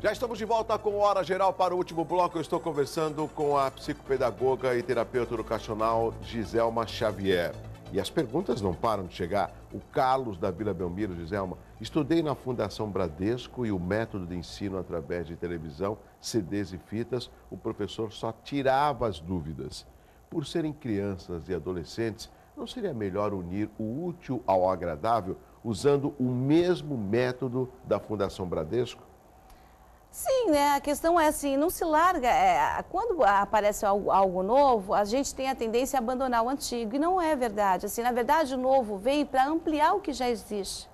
Já estamos de volta com Hora Geral para o último bloco. Eu estou conversando com a psicopedagoga e terapeuta educacional Giselma Xavier. E as perguntas não param de chegar. O Carlos da Vila Belmiro, Giselma, estudei na Fundação Bradesco e o método de ensino através de televisão, CDs e fitas, o professor só tirava as dúvidas. Por serem crianças e adolescentes, não seria melhor unir o útil ao agradável usando o mesmo método da Fundação Bradesco? Sim, né? A questão é assim, não se larga. Quando aparece algo novo, a gente tem a tendência a abandonar o antigo. E não é verdade. Assim, na verdade, o novo vem para ampliar o que já existe.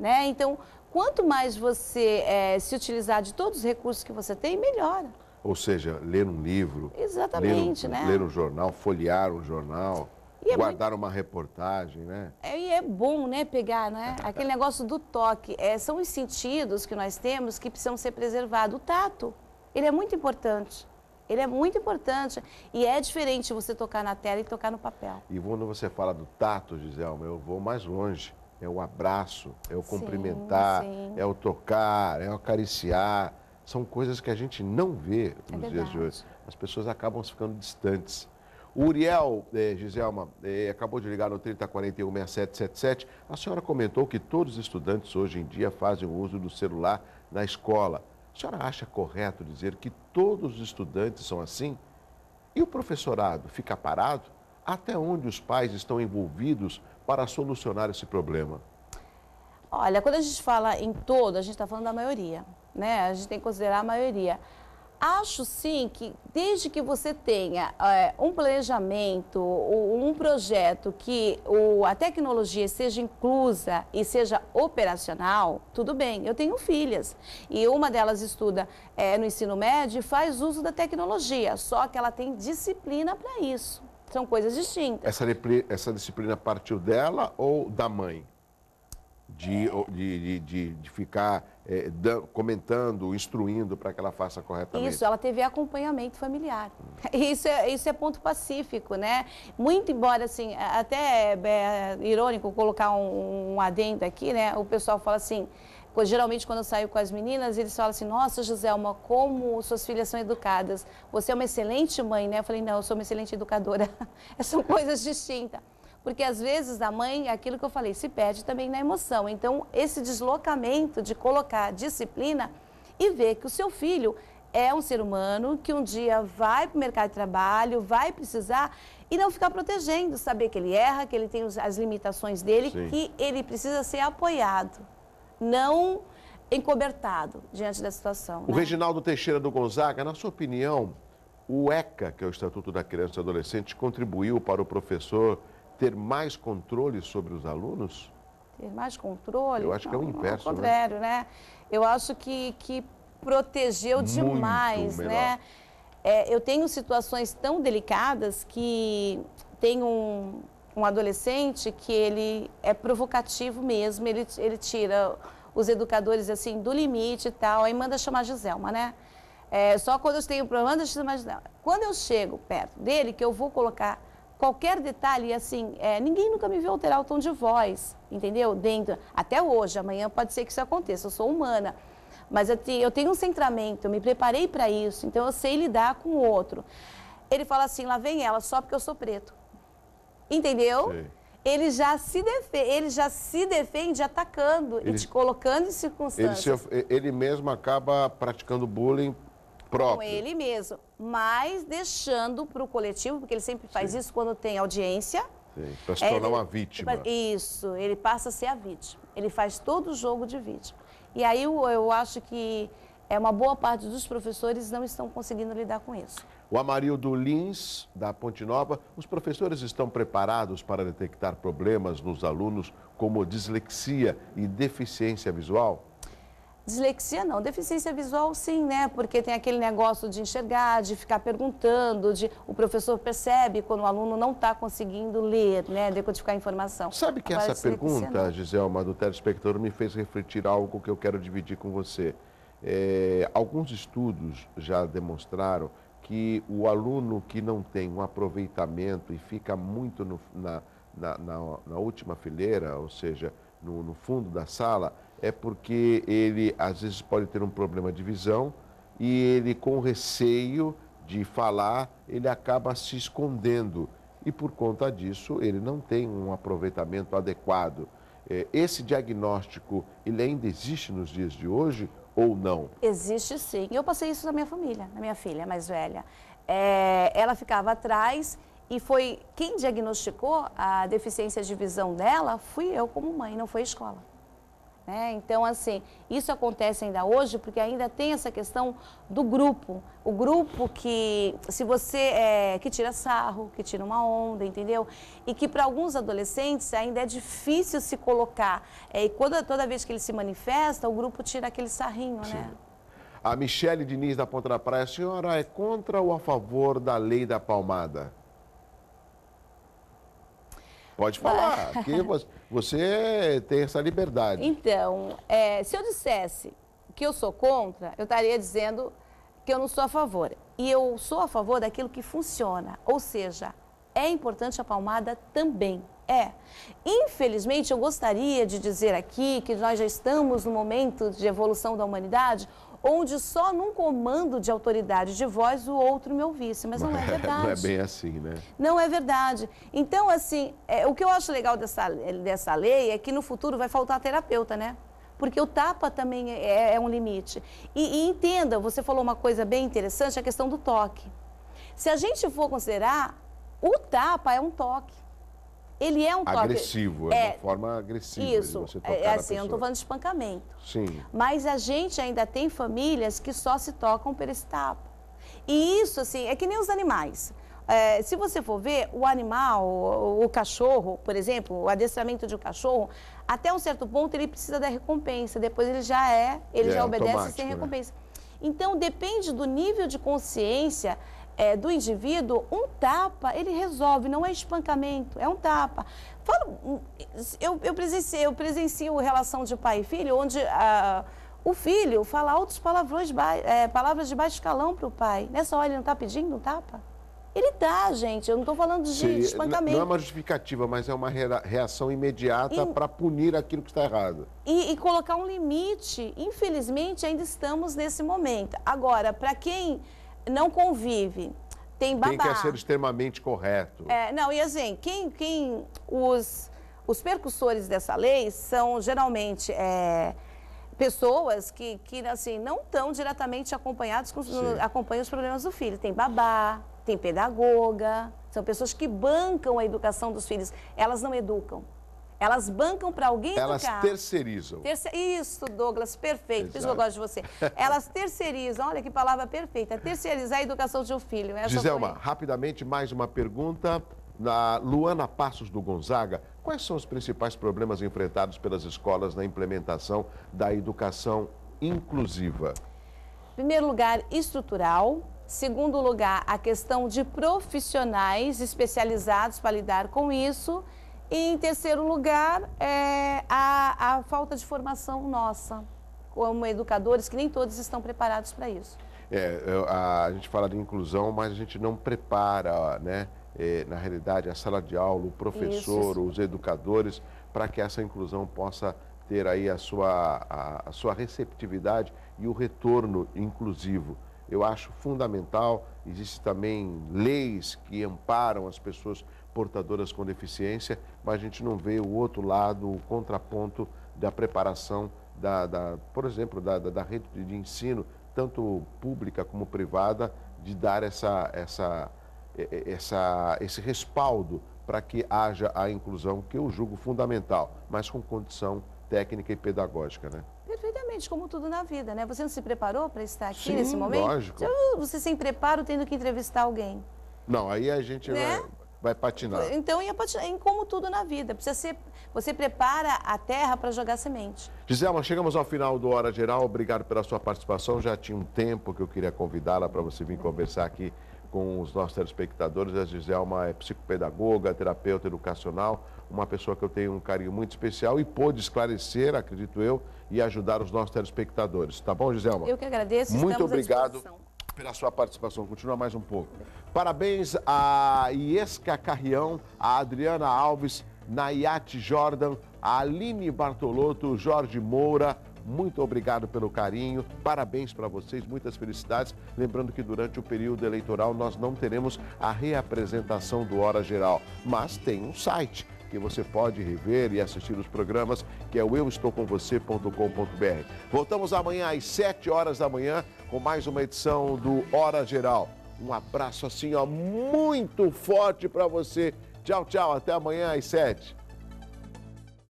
Né? Então, quanto mais você se utilizar de todos os recursos que você tem, melhora. Ou seja, ler um livro, exatamente, ler um jornal, folhear um jornal, guardar uma reportagem, né? E é bom, né, pegar, né? Aquele negócio do toque. São os sentidos que nós temos que precisam ser preservados. O tato, ele é muito importante. Ele é muito importante. E é diferente você tocar na tela e tocar no papel. E quando você fala do tato, Giselma, eu vou mais longe. É o abraço, é o cumprimentar, é o tocar, é o acariciar. São coisas que a gente não vê nos dias de hoje. As pessoas acabam ficando distantes. O Uriel, Giselma, acabou de ligar no 3041-6777. A senhora comentou que todos os estudantes hoje em dia fazem o uso do celular na escola. A senhora acha correto dizer que todos os estudantes são assim? E o professorado fica parado? Até onde os pais estão envolvidos para solucionar esse problema? Olha, quando a gente fala em todo, a gente está falando da maioria, né? A gente tem que considerar a maioria. Acho sim que desde que você tenha um planejamento, um projeto que a tecnologia seja inclusa e seja operacional, tudo bem. Eu tenho filhas e uma delas estuda no ensino médio e faz uso da tecnologia, só que ela tem disciplina para isso. São coisas distintas. Essa disciplina partiu dela ou da mãe? De ficar comentando, instruindo para que ela faça corretamente. Isso, ela teve acompanhamento familiar. Isso é ponto pacífico, né? Muito embora, assim, até é irônico colocar um adendo aqui, né? O pessoal fala assim, geralmente quando eu saio com as meninas, eles falam assim, nossa, Giselma, como suas filhas são educadas. Você é uma excelente mãe, né? Eu falei, não, eu sou uma excelente educadora. São coisas distintas. Porque às vezes a mãe, aquilo que eu falei, se perde também na emoção. Então, esse deslocamento de colocar disciplina e ver que o seu filho é um ser humano que um dia vai para o mercado de trabalho, vai precisar e não ficar protegendo, saber que ele erra, que ele tem as limitações dele, sim, que ele precisa ser apoiado, não encobertado diante da situação. O Reginaldo Teixeira do Gonzaga, na sua opinião, o ECA, que é o Estatuto da Criança e Adolescente, contribuiu para o professor ter mais controle sobre os alunos? Ter mais controle? Eu acho que é o inverso, ao contrário, né? Eu acho que protegeu demais, né? Eu tenho situações tão delicadas que tem um adolescente que ele é provocativo mesmo, ele tira os educadores assim do limite e tal, aí manda chamar Giselma, né? Só quando eu tenho problema, manda chamar Giselma. Quando eu chego perto dele, que eu vou colocar qualquer detalhe, assim, ninguém nunca me viu alterar o tom de voz, entendeu? Até hoje, amanhã pode ser que isso aconteça, eu sou humana. Mas eu tenho um centramento, eu me preparei para isso, então eu sei lidar com o outro. Ele fala assim, lá vem ela, só porque eu sou preto. Entendeu? Sim. Ele já se defende atacando e te colocando em circunstâncias. Ele mesmo acaba praticando bullying próprio. Com ele mesmo, mas deixando para o coletivo, porque ele sempre faz, sim, isso quando tem audiência. Para se tornar uma vítima. Isso, ele passa a ser a vítima. Ele faz todo o jogo de vítima. E aí eu acho que uma boa parte dos professores não estão conseguindo lidar com isso. O Amarildo Lins, da Ponte Nova, os professores estão preparados para detectar problemas nos alunos como dislexia e deficiência visual? Dislexia não, deficiência visual sim, né? Porque tem aquele negócio de enxergar, de ficar perguntando, o professor percebe quando o aluno não está conseguindo ler, né? Decodificar a informação. Sabe que agora, essa pergunta, Giselma, do telespectador, me fez refletir algo que eu quero dividir com você. Alguns estudos já demonstraram que o aluno que não tem um aproveitamento e fica muito na última fileira, ou seja, no fundo da sala, é porque ele às vezes pode ter um problema de visão e ele, com receio de falar, ele acaba se escondendo e por conta disso ele não tem um aproveitamento adequado. Esse diagnóstico, ele ainda existe nos dias de hoje ou não? Existe sim. Eu passei isso na minha família, na minha filha mais velha. Ela ficava atrás e foi quem diagnosticou a deficiência de visão dela, fui eu como mãe, não foi a escola. Então, assim, isso acontece ainda hoje porque ainda tem essa questão do grupo. O grupo que, se você, que tira sarro, que tira uma onda, entendeu? E que para alguns adolescentes ainda é difícil se colocar. E toda vez que ele se manifesta, o grupo tira aquele sarrinho, Sim. né? A Michele Diniz, da Ponta da Praia, a senhora é contra ou a favor da lei da palmada? Pode falar, que você tem essa liberdade. Então, se eu dissesse que eu sou contra, eu estaria dizendo que eu não sou a favor. E eu sou a favor daquilo que funciona. Ou seja, é importante a palmada também. Infelizmente, eu gostaria de dizer aqui que nós já estamos no momento de evolução da humanidade, onde só num comando de autoridade de voz o outro me ouvisse, mas não é verdade. Não é bem assim, né? Não é verdade. Então, assim, o que eu acho legal dessa lei é que no futuro vai faltar terapeuta, né? Porque o tapa também é um limite. E entenda, você falou uma coisa bem interessante, a questão do toque. Se a gente for considerar, o tapa é um toque. Ele é um toque... Agressivo, é uma forma agressiva isso, de você tocar assim, eu não estou falando de espancamento. Sim. Mas a gente ainda tem famílias que só se tocam por esse tapa. E isso, assim, é que nem os animais. Se você for ver, o animal, o cachorro, por exemplo, o adestramento de um cachorro, até um certo ponto ele precisa da recompensa, depois ele já obedece sem recompensa. Então, depende do nível de consciência do indivíduo. Um tapa, ele resolve, não é espancamento, é um tapa. Eu presencio relação de pai e filho, onde o filho fala altos palavrões, palavras de baixo escalão para o pai. Nessa hora ele não está pedindo um tapa? Ele dá, gente, eu não estou falando de espancamento. Não é uma justificativa, mas é uma reação imediata para punir aquilo que está errado. E colocar um limite. Infelizmente, ainda estamos nesse momento. Agora, para quem não convive, tem babá. Quem quer ser extremamente correto. Não, e assim, os percussores dessa lei são geralmente pessoas que assim, não estão diretamente acompanhadas, acompanham os problemas do filho. Tem babá, tem pedagoga, são pessoas que bancam a educação dos filhos. Elas não educam. Elas bancam para alguém educar. Elas terceirizam. Isso, Douglas, perfeito. Por isso que eu gosto de você. Elas terceirizam, olha que palavra perfeita. Terceirizar a educação de um filho. Giselma, rapidamente, mais uma pergunta. Na Luana Passos do Gonzaga, quais são os principais problemas enfrentados pelas escolas na implementação da educação inclusiva? Em primeiro lugar, estrutural. Segundo lugar, a questão de profissionais especializados para lidar com isso. E, em terceiro lugar, a falta de formação nossa, como educadores, que nem todos estão preparados para isso. A gente fala de inclusão, mas a gente não prepara, né? Na realidade, a sala de aula, o professor, os educadores, para que essa inclusão possa ter aí a sua receptividade e o retorno inclusivo. Eu acho fundamental. Existem também leis que amparam as pessoas portadoras com deficiência, mas a gente não vê o outro lado, o contraponto da preparação, por exemplo, da rede de ensino, tanto pública como privada, de dar esse respaldo para que haja a inclusão, que eu julgo fundamental, mas com condição técnica e pedagógica, né? Perfeitamente, como tudo na vida, né? Você não se preparou para estar aqui nesse momento? Lógico. Você sem preparo tendo que entrevistar alguém. Não, aí a gente vai patinar. Então, ia patinar, como tudo na vida. Você prepara a terra para jogar semente. Giselma, chegamos ao final do Hora Geral. Obrigado pela sua participação. Já tinha um tempo que eu queria convidá-la para você vir conversar aqui com os nossos telespectadores. A Giselma é psicopedagoga, terapeuta educacional, uma pessoa que eu tenho um carinho muito especial e pôde esclarecer, acredito eu, e ajudar os nossos telespectadores. Tá bom, Giselma? Eu que agradeço. Muito obrigado. pela sua participação. Continua mais um pouco. Parabéns a Iesca Carrião, a Adriana Alves, Nayate Jordan, a Aline Bartolotto, Jorge Moura. Muito obrigado pelo carinho, parabéns para vocês, muitas felicidades. Lembrando que durante o período eleitoral nós não teremos a reapresentação do Hora Geral, mas tem um site que você pode rever e assistir os programas, que é o euestoucomvocê.com.br. Voltamos amanhã às 7 horas da manhã com mais uma edição do Hora Geral. Um abraço assim, ó, muito forte para você. Tchau, tchau, até amanhã às 7.